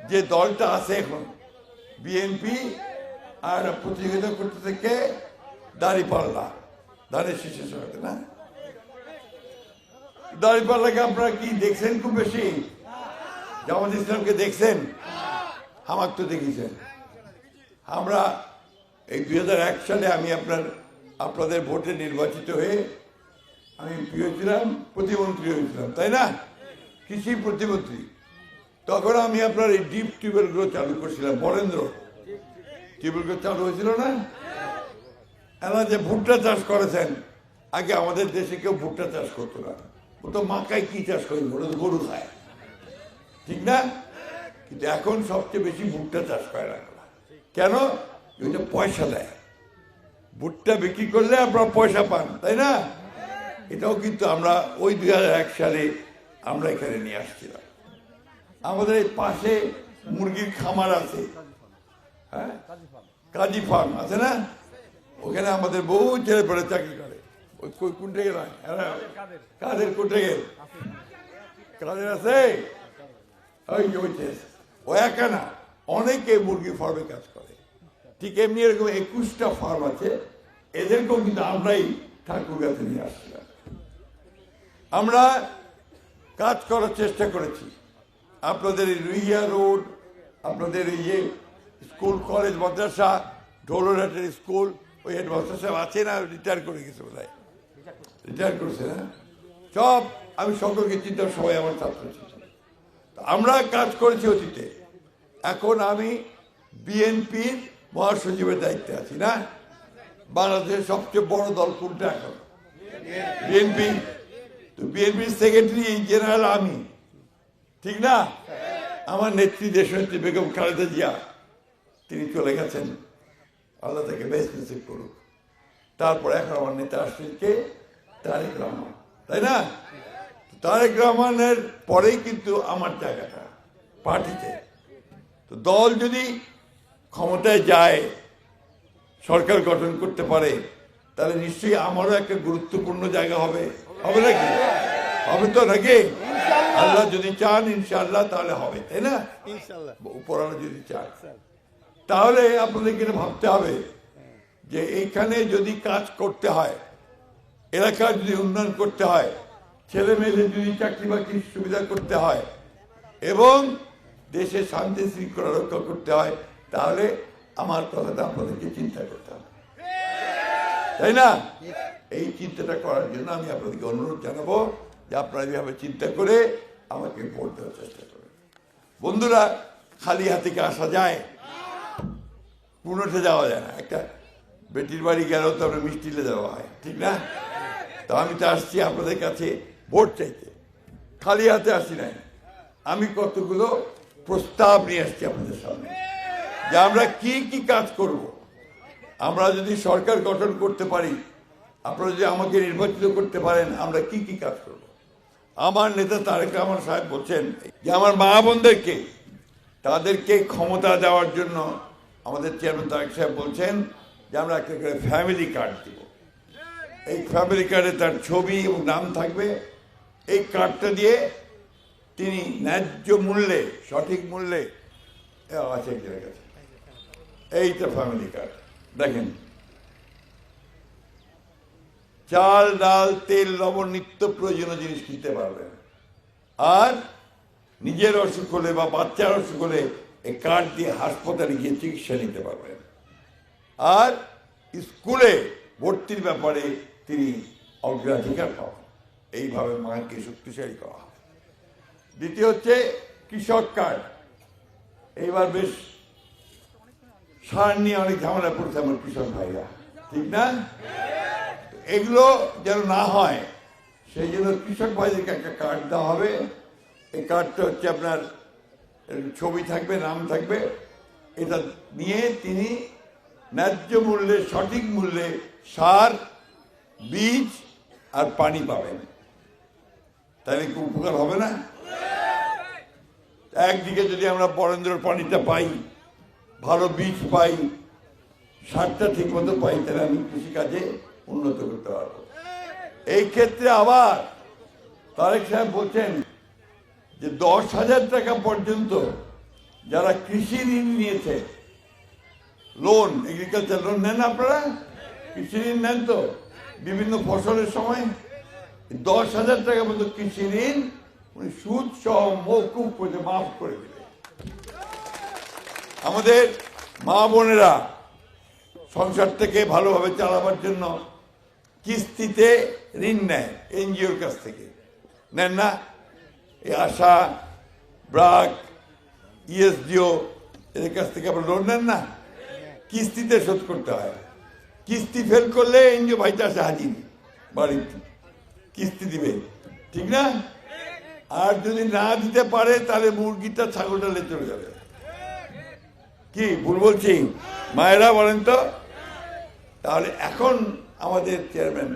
যে দলটা আছে এখন বিএনপি আর প্রতিযোগিতা করতেছে কে? দাঁড়িপাল্লা, ধানের শীষের সঙ্গে না? দাঁড়িপাল্লাকে আপনারা কি দেখছেন? খুব বেশি জামাত ইসলামকে দেখছেন? আমাকে তো দেখেছেন। আমরা এই 2001 সালে আমি আপনাদের ভোটে নির্বাচিত হয়ে আমি এমপি হয়েছিলাম, প্রতিমন্ত্রী হয়েছিলাম, তাই না? কৃষি প্রতিমন্ত্রী। তখন আমি আপনার এই ডিপ টিউবওয়েলগুলো চালু করছিলাম। বরেন্দ্র টিউবওয়েলগুলো চালু হয়েছিল না? এরা যে ভুট্টা চাষ করেছেন, আগে আমাদের দেশে কেউ ভুট্টা চাষ করতো না। ও তো মাকাই কি চাষ করি, ওটা তো গরু খায়, ঠিক না? কিন্তু এখন সবচেয়ে বেশি ভুট্টা চাষ করে না। কেন? ওইটা পয়সা দেয়। ভুট্টা বিক্রি করলে আপনারা পয়সা পান, তাই না? এটাও কিন্তু আমরা ওই 2001 সালে আমরা এখানে নিয়ে আসছিলাম। আমাদের এই পাশে মুরগির খামার আছে, হ্যাঁ, কাজী ফার্ম আছে না? ওখানে আমাদের বহু ছেলে পড়ে চাকরি করে। ওই কোনটা গেল? কাদের কোনটা গেল? কাদের আছে ও একা না, অনেকে মুরগি ফার্মে কাজ করে। ঠিক এমনি এরকম 21টা ফার্ম আছে, এদেরকেও কিন্তু আমরাই ঠাকুরগাঁতে নিয়ে আসছিলাম। আমরা কাজ করার চেষ্টা করেছি। আপনাদের এই রুইয়া রোড, আপনাদের এই যে স্কুল কলেজ মাদ্রাসা, ঢোলরহাটের স্কুল, ওই হেডমাস্টার সাহেব আছে না, রিটায়ার করে গেছে বোধ হয়, রিটায়ার করেছে না? সব আমি সকলকে চিন্তা, সবাই আমার ছাত্র ছিল। আমরা কাজ করেছি অতীতে। এখন আমি বিএনপির মহাসচিবের দায়িত্বে আছি না? বাংলাদেশের সবচেয়ে বড় দল কোনটা এখন? বিএনপি। তো বিএনপির সেক্রেটারি জেনারেল আমি, ঠিক না? আমার নেত্রী দেশনেত্রী বেগম খালেদা জিয়া, তিনি চলে গেছেন, আল্লাহ তাকে বেশ নসিব করুক। তারপর এখন আমার নেতা আসছেন কে? তারেক রহমান, তাই না? তারেক রহমানের পরেই কিন্তু আমার জায়গাটা পার্টিতে। তো দল যদি ক্ষমতায় যায়, সরকার গঠন করতে পারে, তাহলে নিশ্চয়ই আমারও একটা গুরুত্বপূর্ণ জায়গা হবে। হবে নাকি? হবে তো নাকি? আল্লাহ যদি চান ইনশাআল্লাহ তাহলে হবে, তাই না? উপরওয়ালা যদি চান, তাহলে আপনাদেরকে ভাবতে হবে যে এইখানে যদি কাজ করতে হয়, এলাকার যদি উন্নয়ন করতে হয়, ছেলে মেয়েদের যদি চাকরি বাকরির সুবিধা করতে হয় এবং দেশের শান্তি শৃঙ্খলা রক্ষা করতে হয়, তাহলে আমার কথাটা আপনাদেরকে চিন্তা করতে হবে, তাই না? এই চিন্তাটা করার জন্য আমি আপনাদেরকে অনুরোধ জানাবো যে আপনারা এইভাবে চিন্তা করে আমাকে ভোট দেওয়ার চেষ্টা করবেন। বন্ধুরা, খালি হাতে কি আসা যায়? পুনটে যাওয়া যায় না। একটা বেটির বাড়ি গেলেও তো আমরা মিষ্টিলে দেওয়া হয়, ঠিক না? তো আমি তো আসছি আপনাদের কাছে ভোট চাইতে, খালি হাতে আসি নাই। আমি কতগুলো প্রস্তাব নিয়ে আসছি আপনাদের সামনে যে আমরা কি কি কাজ করব। আমরা যদি সরকার গঠন করতে পারি, আপনারা যদি আমাকে নির্বাচিত করতে পারেন, আমরা কি কি কাজ করব। আমার নেতা তারেক রহমান সাহেব বলছেন যে আমার মা বোনদেরকে, তাদেরকে ক্ষমতা দেওয়ার জন্য আমাদের চেয়ারম্যান তারেক সাহেব বলছেন যে আমরা একটা করে ফ্যামিলি কার্ড দিব। এই ফ্যামিলি কার্ডে তার ছবি এবং নাম থাকবে। এই কার্ডটা দিয়ে তিনি ন্যায্য মূল্যে, সঠিক মূল্যে আছে, এইটা ফ্যামিলি কার্ড দেখেন, চাল ডাল তেল লবণ নিত্য প্রয়োজনীয় জিনিস কিনতে পারবেন। আর নিজের অসুখ হলে বা বাচ্চার অসুখ হলে এই কার্ড দিয়ে হাসপাতালে গিয়ে চিকিৎসা নিতে পারবেন। আর স্কুলে ভর্তির ব্যাপারে তিনি অগ্রাধিকার পাবেন। এইভাবে মাকে শক্তিশালী করা হয়। দ্বিতীয় হচ্ছে কৃষক কার্ড। এইবার বেশ সার নিয়ে অনেক ঝামেলা পড়ছে আমার কৃষক ভাইরা, ঠিক না? এগুলো যেন না হয় সেই জন্য কৃষক ভাইদেরকে একটা কার্ড দেওয়া হবে। এই কার্ডটা হচ্ছে আপনার ছবি থাকবে, নাম থাকবে। এটা নিয়ে তিনি ন্যায্য মূল্যে, সঠিক মূল্যে সার, বীজ আর পানি পাবেন। তাহলে খুব উপকার হবে না? একদিকে যদি আমরা বরেন্দ্রের পানিটা পাই, ভালো বীজ পাই, সারটা ঠিক মতো পাই, তাহলে আমি কৃষিকাজে উন্নত করতে পারবো। এই ক্ষেত্রে আবার তারেক সাহেব বলছেন যে 10,000 টাকা পর্যন্ত যারা কৃষি ঋণ নিয়েছে, লোন, এগ্রিকালচার লোন নেন আপনারা? কৃষি ঋণ নেন তো বিভিন্ন ফসলের সময়? 10,000 টাকা মতো কৃষি ঋণ উনি সুদ সহ মৌকুফ করে মাফ করে দিলেন। আমাদের মা বোনেরা সংসারটাকে ভালোভাবে চালাবার জন্য কিস্তিতে ঋণ নেয় এনজিওর কাছ থেকে, নেন না? এই আশা, ব্রাক, ইএসডিও এদের কাছ থেকে আপনার লোন নেন না? কিস্তিতে শোধ করতে হয়। কিস্তি ফেল করলে এনজিও ভাইটা আসে হাজির, বাড়ি কিস্তি দিবে, ঠিক না? আর যদি না দিতে পারে তাহলে মুরগিটা ছাগলটা লে চলে যাবে। কি ভুল বলছি মায়েরা বলেন তো? তাহলে এখন আমাদের চেয়ারম্যান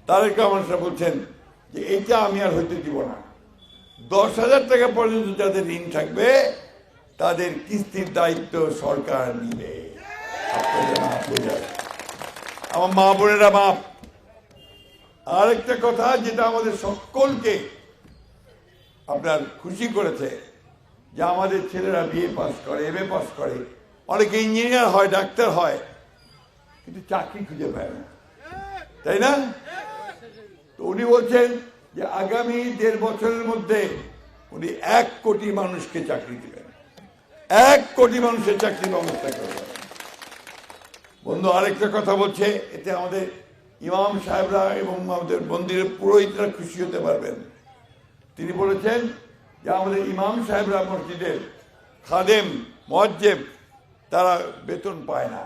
তারেক রহমান সাহেব বলছেন যে এইটা আমি আর হইতে দিব না, 10,000 টাকা পর্যন্ত যাদের ঋণ থাকবে তাদের কিস্তির দায়িত্ব সরকার নিবে। আমার মা বোনেরা বাপ, আরেকটা কথা যেটা আমাদের সকলকে আপনার খুশি করেছে, যে আমাদের ছেলেরা বিএ পাস করে, এমএ পাস করে, অনেকে ইঞ্জিনিয়ার হয়, ডাক্তার হয়, কিন্তু চাকরি খুঁজে পায় না, তাই না? তো উনি বলছেন যে আগামী 1.5 বছরের মধ্যে উনি 1 কোটি মানুষকে চাকরি দিবেন, 1 কোটি মানুষের চাকরি ব্যবস্থা করবেন। বন্ধু আরেকটা কথা বলছে, এতে আমাদের ইমাম সাহেবরা এবং আমাদের মন্দিরের পুরোহিতরা খুশি হতে পারবেন। তিনি বলেছেন যে আমাদের ইমাম সাহেবরা মসজিদের খাদেম, মুয়াজ্জিব, তারা বেতন পায় না,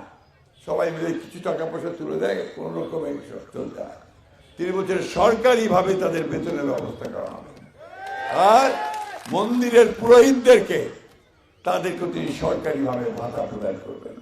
সবাই মিলে কিছু টাকা পয়সা তুলে দেয়, কোনো রকমের চলতে হয়। তিনি বলছেন সরকারিভাবে তাদের বেতনের ব্যবস্থা করা হবে, আর মন্দিরের পুরোহিতদেরকে তাদেরকে তিনি সরকারিভাবে ভাতা প্রদান করবেন।